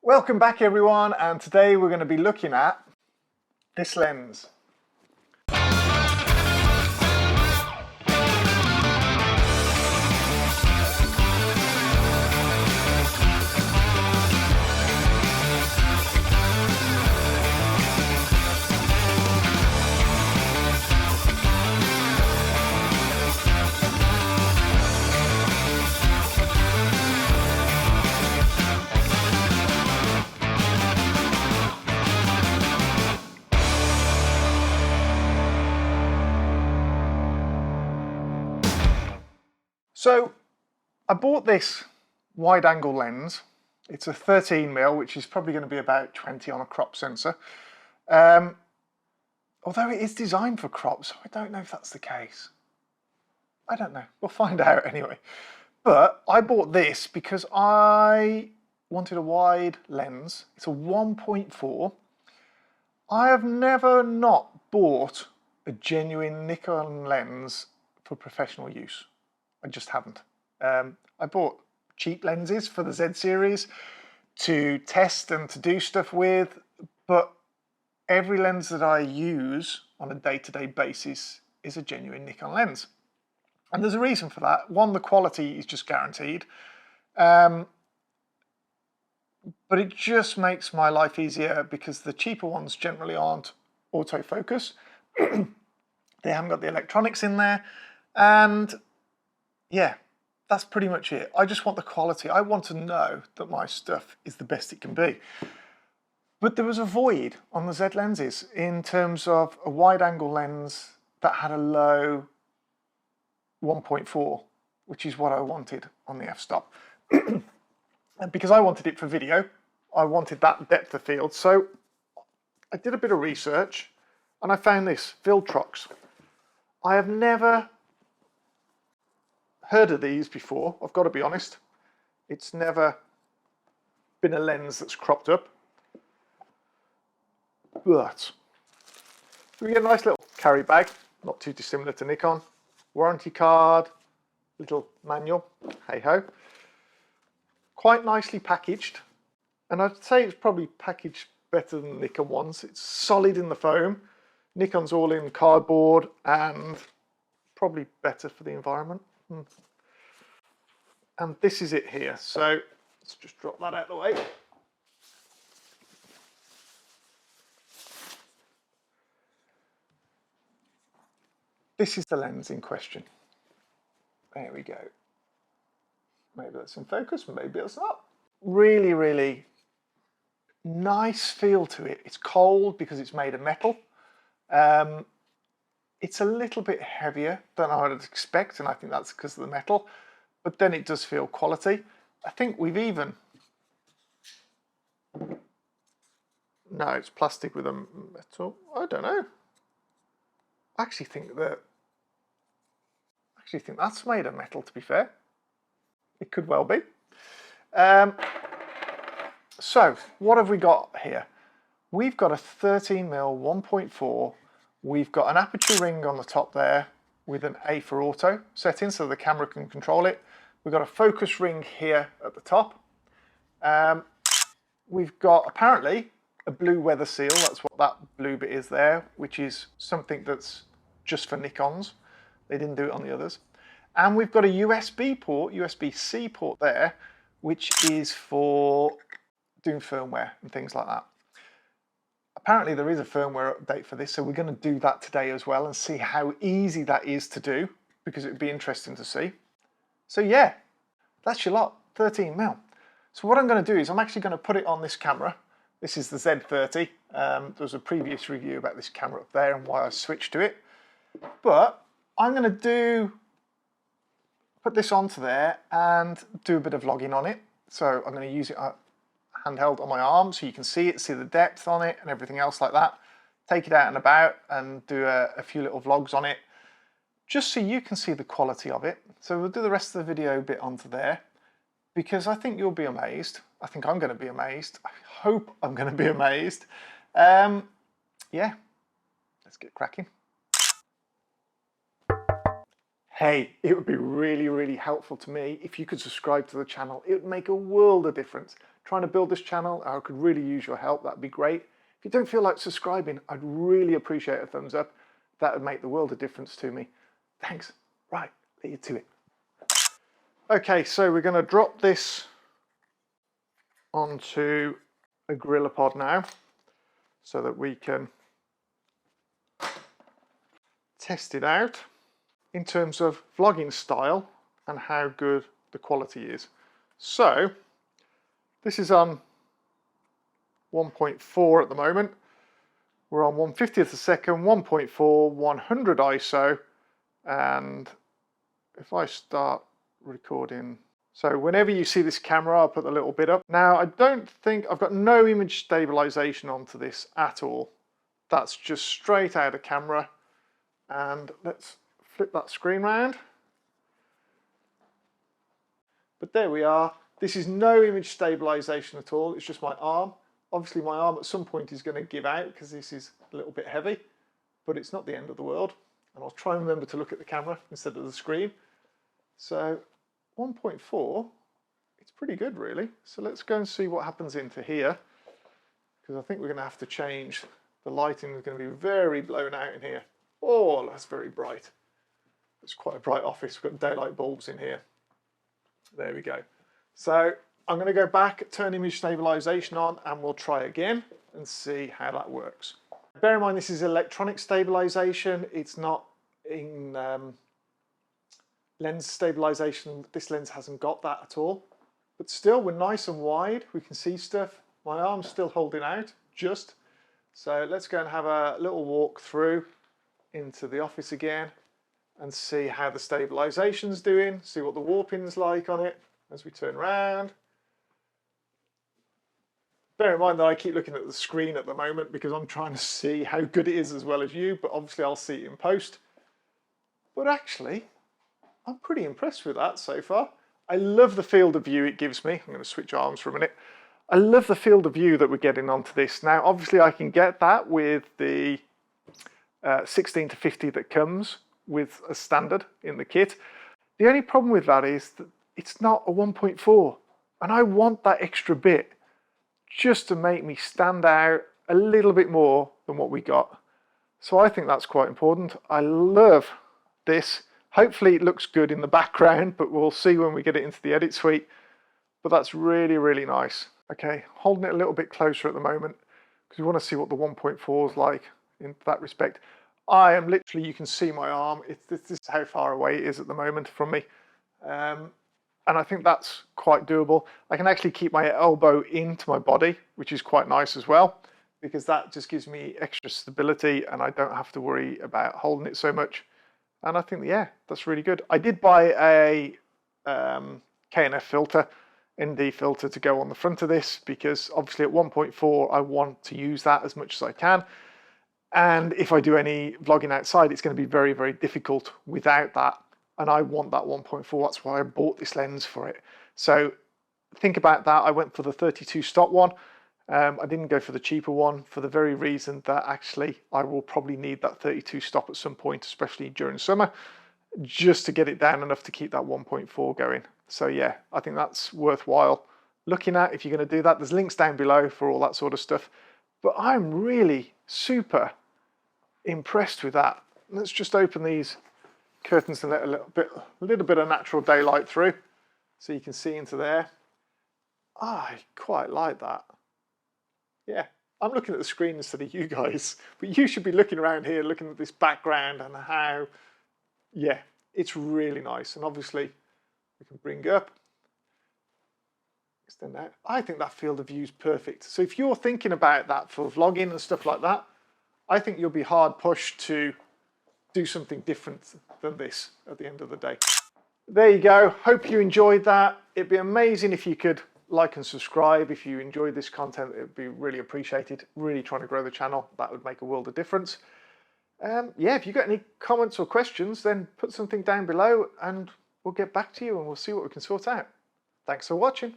Welcome back everyone, and today we're going to be looking at this lens. So I bought this wide angle lens. It's a 13mm, which is probably going to be about 20 on a crop sensor. Although it is designed for crops, so I don't know if that's the case. I don't know, we'll find out anyway. But I bought this because I wanted a wide lens. It's a 1.4. I have never not bought a genuine Nikon lens for professional use. I just haven't. I bought cheap lenses for the Z series to test and to do stuff with, but every lens that I use on a day-to-day basis is a genuine Nikon lens. And there's a reason for that. One, the quality is just guaranteed. But it just makes my life easier because the cheaper ones generally aren't autofocus. They haven't got the electronics in there. And yeah, that's pretty much it. I just want the quality. I want to know that my stuff is the best it can be. But there was a void on the Z lenses in terms of a wide angle lens that had a low 1.4, which is what I wanted on the f-stop. And because I wanted it for video, I wanted that depth of field. So I did a bit of research and I found this, Viltrox. I have never heard of these before, I've got to be honest. It's never been a lens that's cropped up. But we get a nice little carry bag, not too dissimilar to Nikon. Warranty card, little manual, hey ho. Quite nicely packaged, and I'd say it's probably packaged better than Nikon ones. It's solid in the foam. Nikon's all in cardboard and probably better for the environment. And this is it here. So let's just drop that out of the way. This is the lens in question. There we go. Maybe that's in focus, maybe it's not. Really, really nice feel to it. It's cold because it's made of metal. It's a little bit heavier than I would expect, and I think that's because of the metal, but then it does feel quality. I think we've even... No, it's plastic with a metal. I don't know. I actually think that's made of metal, to be fair. It could well be. So, what have we got here? We've got a 13mm 1.4. We've got an aperture ring on the top there with an A for auto setting so the camera can control it. We've got a focus ring here at the top. We've got apparently a blue weather seal. That's what that blue bit is there, which is something that's just for Nikons. They didn't do it on the others. And we've got a USB port, USB-C port there, which is for doing firmware and things like that. Apparently there is a firmware update for this, so we're going to do that today as well and see how easy that is to do, because it would be interesting to see. So yeah, that's your lot, 13mm. So what I'm going to do is I'm actually going to put it on this camera. This is the Z30. There was a previous review about this camera up there and why I switched to it. But I'm going to put this onto there and do a bit of vlogging on it. So I'm going to use it handheld on my arm so you can see it, see the depth on it and everything else like that. Take it out and about and do a few little vlogs on it, just so you can see the quality of it. So we'll do the rest of the video bit onto there, because I think you'll be amazed. I think I'm going to be amazed. I hope I'm going to be amazed. Yeah, let's get cracking. Hey, it would be really, really helpful to me if you could subscribe to the channel. It would make a world of difference. trying to build this channel. I could really use your help. That'd be great. If you don't feel like subscribing, I'd really appreciate a thumbs up. That would make the world of difference to me. Thanks. Right, leave you to it. Okay, so we're going to drop this onto a GorillaPod now so that we can test it out in terms of vlogging style and how good the quality is. So this is on 1.4 at the moment. We're on 1/50th a second, 1.4, 100 ISO, and if I start recording, so whenever you see this camera, I'll put the little bit up. Now I don't think I've got no image stabilization onto this at all. That's just straight out of camera. And let's flip that screen round. But there we are. This is no image stabilization at all. It's just my arm. Obviously my arm at some point is going to give out because this is a little bit heavy, but it's not the end of the world. And I'll try and remember to look at the camera instead of the screen. So 1.4, it's pretty good really. So let's go and see what happens into here, because I think we're going to have to change. The lighting is going to be very blown out in here. Oh, that's very bright. It's quite a bright office. We've got daylight bulbs in here. There we go. So I'm going to go back, turn image stabilization on, and we'll try again and see how that works. Bear in mind this is electronic stabilization. It's not in lens stabilization. This lens hasn't got that at all. But still, we're nice and wide. We can see stuff. My arm's still holding out, just. So let's go and have a little walk through into the office again and see how the stabilization's doing, see what the warping's like on it as we turn around. Bear in mind that I keep looking at the screen at the moment because I'm trying to see how good it is as well as you, but obviously I'll see it in post. But actually, I'm pretty impressed with that so far. I love the field of view it gives me. I'm going to switch arms for a minute. I love the field of view that we're getting onto this. Now, obviously I can get that with the 16 to 50 that comes with a standard in the kit. The only problem with that is that it's not a 1.4, and I want that extra bit just to make me stand out a little bit more than what we got. So I think that's quite important. I love this. Hopefully it looks good in the background, but we'll see when we get it into the edit suite. But that's really, really nice. Okay, holding it a little bit closer at the moment because we want to see what the 1.4 is like in that respect. I am literally, you can see my arm. This is how far away it is at the moment from me. And I think that's quite doable. I can actually keep my elbow into my body, which is quite nice as well, because that just gives me extra stability and I don't have to worry about holding it so much. And I think, yeah, that's really good. I did buy a KNF filter, ND filter to go on the front of this, because obviously at 1.4, I want to use that as much as I can. And if I do any vlogging outside, it's going to be very, very difficult without that. And I want that 1.4, that's why I bought this lens for it. So think about that. I went for the 32 stop one. I didn't go for the cheaper one for the very reason that actually I will probably need that 32 stop at some point, especially during summer, just to get it down enough to keep that 1.4 going. So yeah, I think that's worthwhile looking at if you're going to do that. There's links down below for all that sort of stuff. But I'm really super impressed with that. Let's just open these curtains and let a little bit of natural daylight through so you can see into there. I quite like that. Yeah, I'm looking at the screen instead of you guys, but you should be looking around here, looking at this background and how, yeah, it's really nice. And obviously we can bring up, extend out. I think that field of view is perfect. So if you're thinking about that for vlogging and stuff like that, I think you'll be hard pushed to do something different than this at the end of the day. There you go. Hope you enjoyed that. It'd be amazing if you could like and subscribe. If you enjoyed this content, it would be really appreciated. Really trying to grow the channel. That would make a world of difference. Yeah, if you've got any comments or questions, then put something down below and we'll get back to you and we'll see what we can sort out. Thanks for watching.